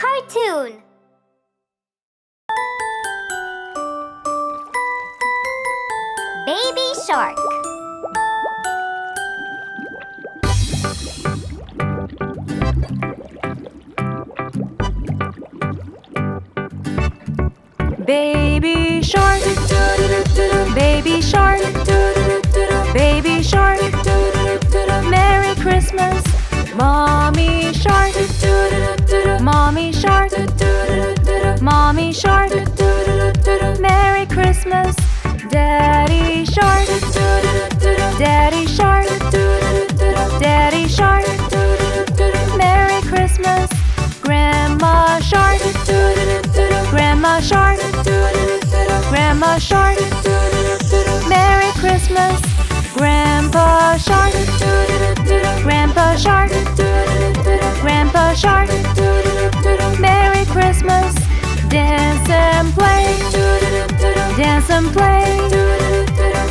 cartoon. Baby shark. Baby shark, baby shark, baby shark, Merry Christmas, Mommy shark, Mommy shark, Mommy shark, Merry Christmas, Daddy shark, Daddy shark, Daddy shark, Merry Christmas, Grandma shark, Grandma shark, Grandma shark, Merry Christmas, Grandpa shark, Grandpa shark, Grandpa shark, Merry Christmas, dance and play, dance and play,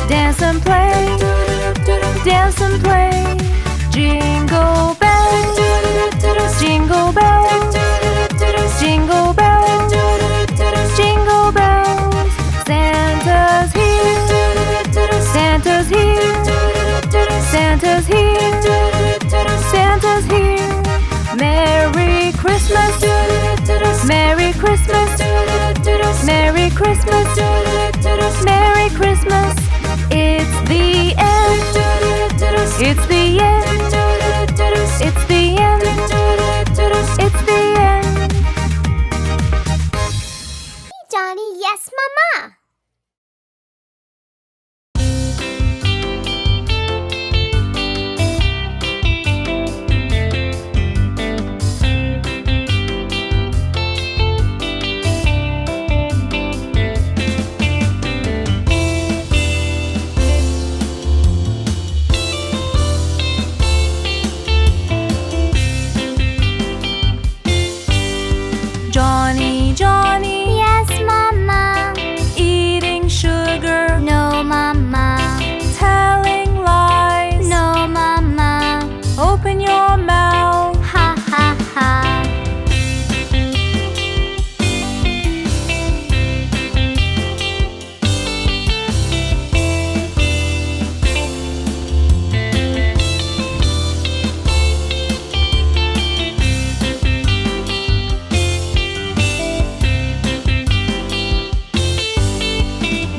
dance and play, dance and play, jingle bells, jingle bells, jingle bells, jingle bells, Santa's here, Santa's here, Santa's here, Santa's here, Merry Christmas, Merry Christmas, Merry Christmas, Merry Christmas, it's the end, it's the end, it's the end, it's the end. Johnny, yes, Mama. Johnny, Johnny, Yes, Mama. eating sugar, No, Mama. telling lies. No, Mama. Open your mouth. Ha ha ha.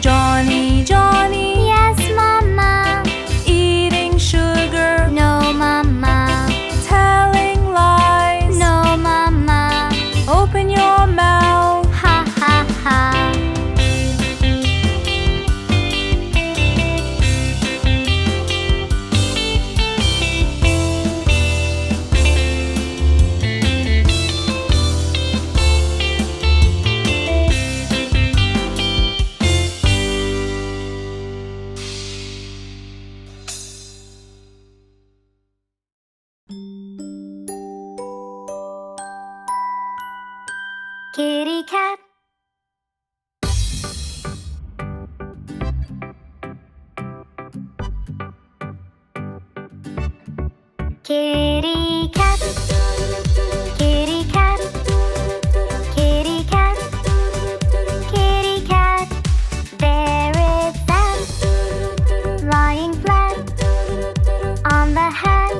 Johnny, Johnny, Yes, Mama. eating sugar, No, Mama. telling lies. No, Mama. Open your mouth. Ha ha ha. Kitty cat. Kitty cat. Kitty cat. Kitty cat. Kitty cat. There it sat, lying flat on the hat.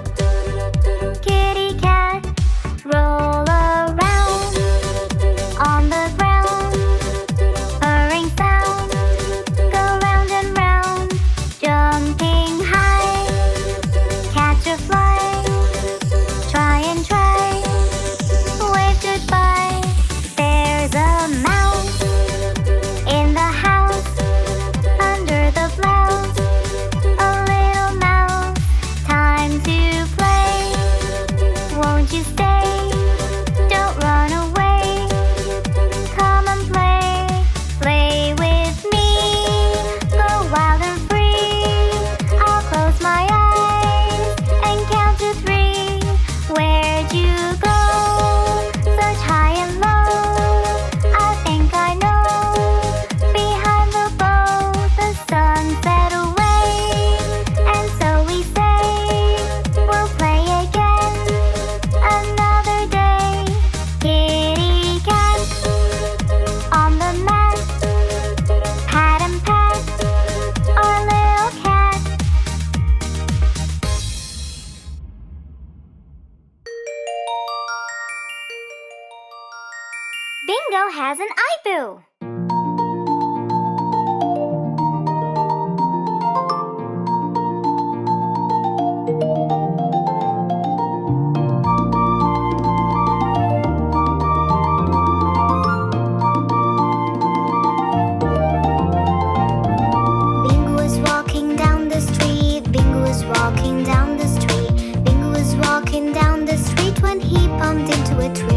Kitty cat. Roll around on the ground, purring sound, go round and round, jumping high, catch a fly, try and try, wave goodbye. There's a mouse in the house, under the blouse, a little mouse, time to play. Won't you stay? Don't run away. Come and play, play with me. Go wild and free. I'll close my eyes and count to 3. Where'd you go? Such high and low. I think I know. Behind the bow, the sun set away. And so we say, we'll play again another Bingo has an eyeboo. Bingo was walking down the street. Bingo was walking down the street. Bingo was walking down the street when he bumped into a tree.